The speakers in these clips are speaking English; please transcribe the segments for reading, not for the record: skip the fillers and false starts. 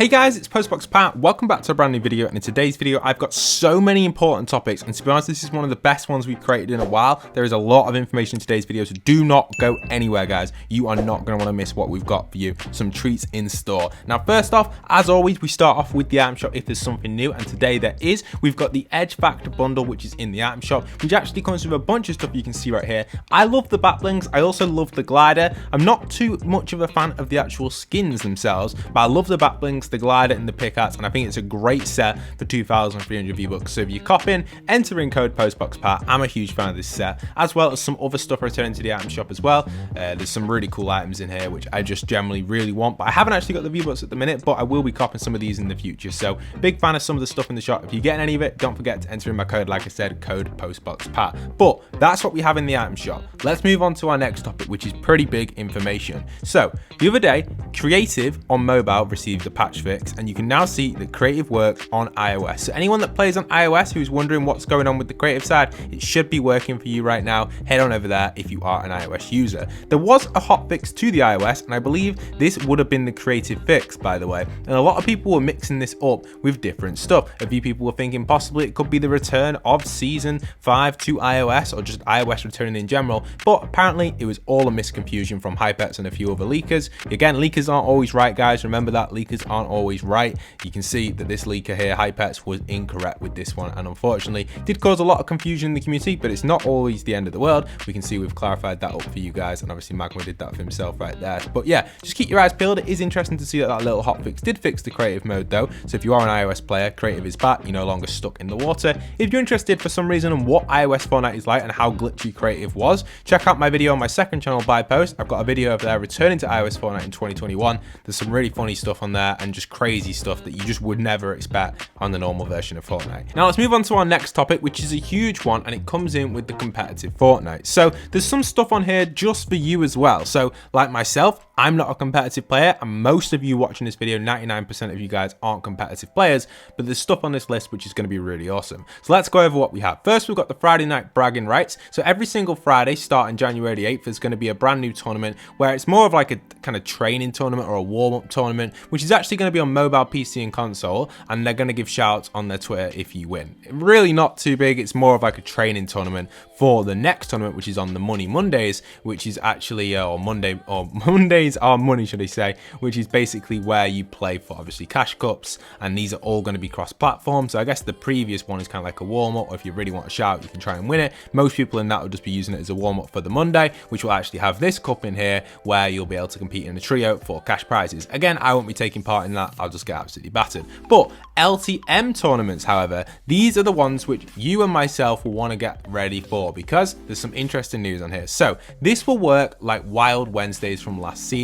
Hey guys, it's postboxpat. Welcome back to a brand new video, and in today's video I've got so many important topics, and to be honest this is one of the best ones we've created in a while. There is a lot of information in today's video, so do not go anywhere guys. You are not going to want to miss what we've got for you. Some treats in store. Now first off, as always, we start off with the item shop if there's something new, and today there is. We've got the Edge Factor bundle which is in the item shop, which actually comes with a bunch of stuff you can see right here. I love the backblings, I also love the glider. I'm not too much of a fan of the actual skins themselves, but I love the backblings, the glider and the pickaxe, and I think it's a great set for 2,300 V-Bucks. So if you're copying, enter in code postboxpat. I'm a huge fan of this set, as well as some other stuff returning to the item shop as well. There's some really cool items in here which I just generally really want, but I haven't actually got the V-Bucks at the minute, but I will be copying some of these in the future. So big fan of some of the stuff in the shop. If you're getting any of it, don't forget to enter in my code, like I said, code postboxpat. But that's what we have in the item shop. Let's move on to our next topic, which is pretty big information. So the other day, Creative on mobile received a patch fix, and you can now see the creative work on iOS. So anyone that plays on iOS who's wondering what's going on with the creative side, it should be working for you right now. Head on over there if you are an iOS user. There was a hotfix to the iOS, and I believe this would have been the creative fix, by the way. And a lot of people were mixing this up with different stuff. A few people were thinking possibly it could be the return of season 5 to iOS, or just iOS returning in general, but apparently it was all a misconfusion from Hypex and a few other leakers. Again, leakers aren't always right guys, remember that, leakers aren't always right. You can see that this leaker here, Hypex, was incorrect with this one, and unfortunately did cause a lot of confusion in the community, but it's not always the end of the world. We can see we've clarified that up for you guys, and obviously Magma did that for himself right there. But yeah, just keep your eyes peeled. It is interesting to see that that little hotfix did fix the creative mode though. So if you are an iOS player, creative is back. You're no longer stuck in the water. If you're interested for some reason on what iOS Fortnite is like and how glitchy creative was, check out my video on my second channel, by post. I've got a video over there returning to iOS Fortnite in 2021. There's some really funny stuff on there and just crazy stuff that you just would never expect on the normal version of Fortnite. Now let's move on to our next topic, which is a huge one, and it comes in with the competitive Fortnite. So there's some stuff on here just for you as well. So like myself, I'm not a competitive player, and most of you watching this video, 99% of you guys aren't competitive players, but there's stuff on this list which is going to be really awesome. So let's go over what we have. First, we've got the Friday night bragging rights. So every single Friday starting January 8th, there's going to be a brand new tournament where it's more of like a kind of training tournament or a warm-up tournament, which is actually going to be on mobile, PC and console, and they're going to give shouts on their Twitter if you win. Really not too big, it's more of like a training tournament for the next tournament, which is on the Money Mondays, which is actually Mondays are money, should I say, which is basically where you play for obviously cash cups, and these are all going to be cross-platform. So I guess the previous one is kind of like a warm-up, or if you really want to shout, you can try and win it. Most people in that will just be using it as a warm-up for the Monday, which will actually have this cup in here where you'll be able to compete in a trio for cash prizes. Again, I won't be taking part in that, I'll just get absolutely battered. But LTM tournaments, however, these are the ones which you and myself will want to get ready for, because there's some interesting news on here. So this will work like Wild Wednesdays from last season.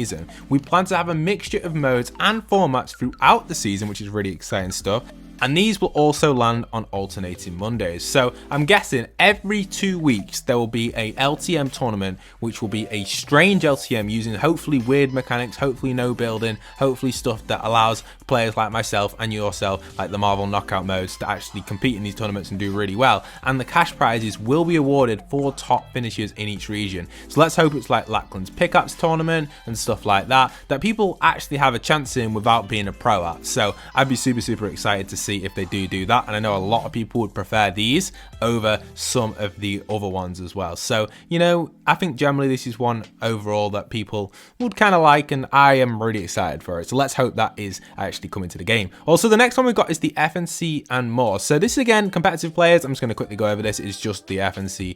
We plan to have a mixture of modes and formats throughout the season, which is really exciting stuff. And these will also land on alternating Mondays. So I'm guessing every 2 weeks there will be a LTM tournament, which will be a strange LTM using hopefully weird mechanics, hopefully no building, hopefully stuff that allows players like myself and yourself, like the Marvel knockout modes, to actually compete in these tournaments and do really well. And the cash prizes will be awarded for top finishers in each region. So let's hope it's like Lackland's pickups tournament and stuff like that, that people actually have a chance in without being a pro at. So I'd be super excited to see if they do that, and I know a lot of people would prefer these over some of the other ones as well. So you know, I think generally this is one overall that people would kind of like, and I am really excited for it. So let's hope that is actually coming to the game. Also, the next one we've got is the FNC and More. So this is again competitive players. I'm just going to quickly go over this. It's just the FNC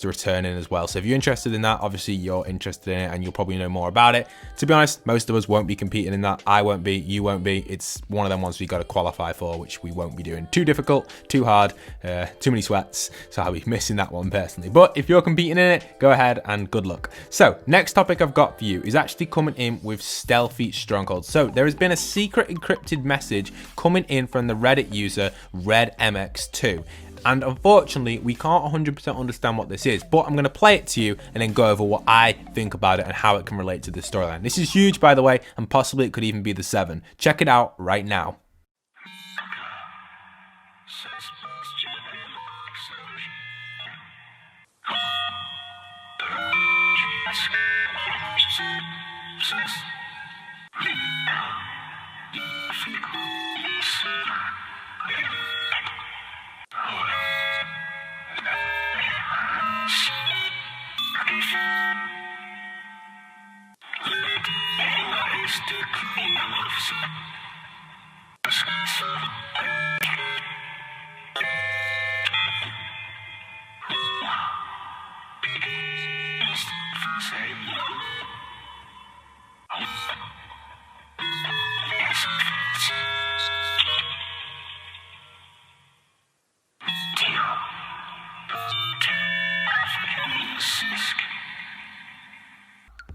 to return in as well. So if you're interested in that, obviously you're interested in it and you'll probably know more about it. To be honest, most of us won't be competing in that. I won't be, you won't be. It's one of them ones we got to qualify for, which we won't be doing. Too difficult, too hard, too many sweats, so I'll be missing that one personally. But if you're competing in it, go ahead and good luck. So next topic I've got for you is actually coming in with stealthy strongholds. So there has been a secret encrypted message coming in from the Reddit user RedMX2. And unfortunately, we can't 100% understand what this is, but I'm going to play it to you and then go over what I think about it and how it can relate to the storyline. This is huge, by the way, and possibly it could even be the 7. Check it out right now.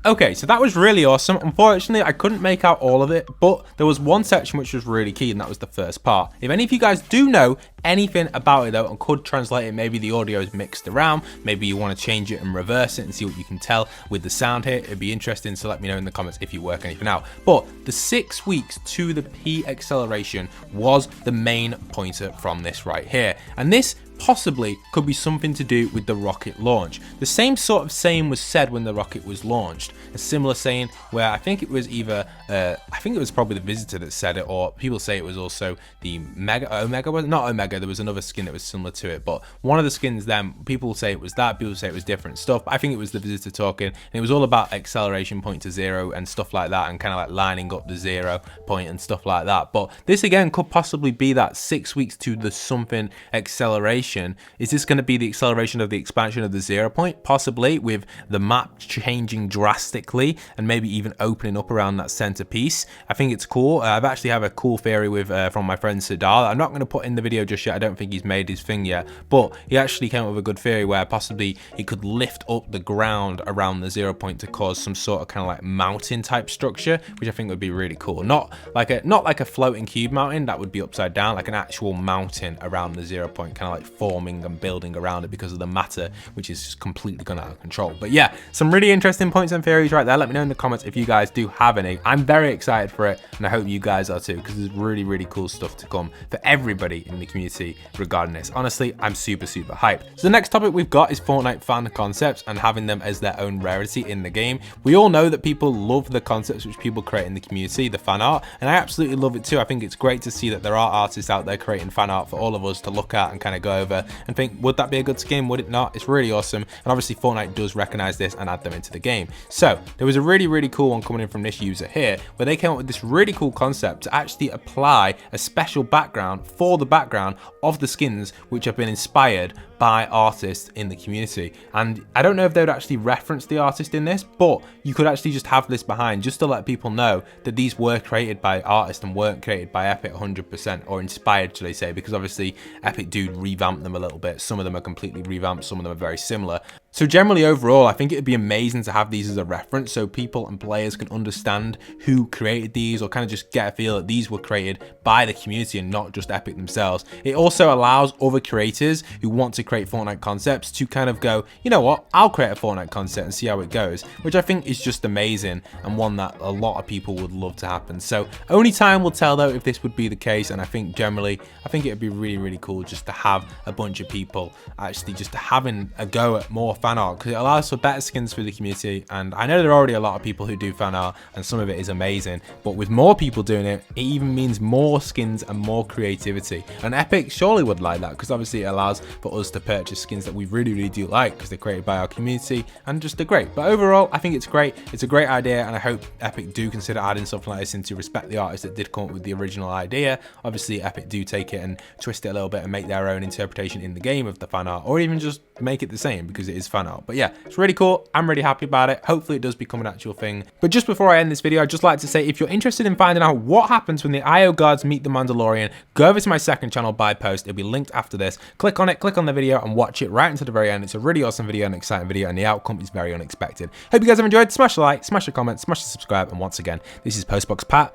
Okay, so that was really awesome. Unfortunately, I couldn't make out all of it, but there was one section which was really key, and that was the first part. If any of you guys do know anything about it though and could translate it, maybe the audio is mixed around, maybe you want to change it and reverse it and see what you can tell with the sound here, it'd be interesting, so let me know in the comments if you work anything out. But the 6 weeks to the P acceleration was the main pointer from this right here, and this possibly could be something to do with the rocket launch. The same sort of saying was said when the rocket was launched. A similar saying where I think it was either, I think it was probably the visitor that said it, or people say it was also the Omega, was not Omega, there was another skin that was similar to it, but one of the skins then, people say it was that, people say it was different stuff, but I think it was the visitor talking, and it was all about acceleration point to 0 and stuff like that, and kind of like lining up the 0 point and stuff like that. But this again could possibly be that 6 weeks to the something acceleration. Is this going to be the acceleration of the expansion of the 0 point? Possibly, with the map changing drastically and maybe even opening up around that centerpiece. I think it's cool. I've actually have a cool theory with from my friend Sadar. I'm not going to put in the video just yet. I don't think he's made his thing yet, but he actually came up with a good theory where possibly it could lift up the ground around the 0 point to cause some sort of kind of like mountain type structure, which I think would be really cool. Not like a floating cube mountain that would be upside down, like an actual mountain around the 0 point, kind of like forming and building around it because of the matter, which is just completely gone out of control. But yeah, some really interesting points and theories right there. Let me know in the comments if you guys do have any. I'm very excited for it, and I hope you guys are too, because there's really, really cool stuff to come for everybody in the community regarding this. Honestly, I'm super, super hyped. So the next topic we've got is Fortnite fan concepts and having them as their own rarity in the game. We all know that people love the concepts which people create in the community, the fan art, and I absolutely love it too. I think it's great to see that there are artists out there creating fan art for all of us to look at and kind of go over and think, would that be a good skin? Would it not? It's really awesome. And obviously Fortnite does recognize this and add them into the game. So there was a really, really cool one coming in from this user here, where they came up with this really cool concept to actually apply a special background for the background of the skins which have been inspired by artists in the community. And I don't know if they would actually reference the artist in this, but you could actually just have this behind just to let people know that these were created by artists and weren't created by Epic 100%, or inspired, should I say, because obviously Epic do revamp them a little bit. Some of them are completely revamped, some of them are very similar. So generally overall, I think it'd be amazing to have these as a reference so people and players can understand who created these, or kind of just get a feel that these were created by the community and not just Epic themselves. It also allows other creators who want to create Fortnite concepts to kind of go, you know what, I'll create a Fortnite concept and see how it goes, which I think is just amazing and one that a lot of people would love to happen. So only time will tell though if this would be the case, and I think generally, I think it'd be really, really cool just to have a bunch of people actually just having a go at more fan art, because it allows for better skins for the community. And I know there are already a lot of people who do fan art and some of it is amazing, but with more people doing it, it even means more skins and more creativity. And Epic surely would like that, because obviously it allows for us to purchase skins that we really, really do like, because they're created by our community and just they're great. But overall, I think it's great. It's a great idea, and I hope Epic do consider adding something like this in to respect the artists that did come up with the original idea. Obviously Epic do take it and twist it a little bit and make their own interpretation in the game of the fan art, or even just make it the same because it is fan art. But yeah, it's really cool. I'm really happy about it. Hopefully it does become an actual thing. But just before I end this video, I'd just like to say, if you're interested in finding out what happens when the IO guards meet the Mandalorian, go over to my second channel by post. It'll be linked after this. Click on it, click on the video and watch it right until the very end. It's a really awesome video, an exciting video, and the outcome is very unexpected. Hope you guys have enjoyed. Smash a like, smash a comment, smash a subscribe, and once again, this is postboxpat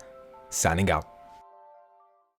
signing out.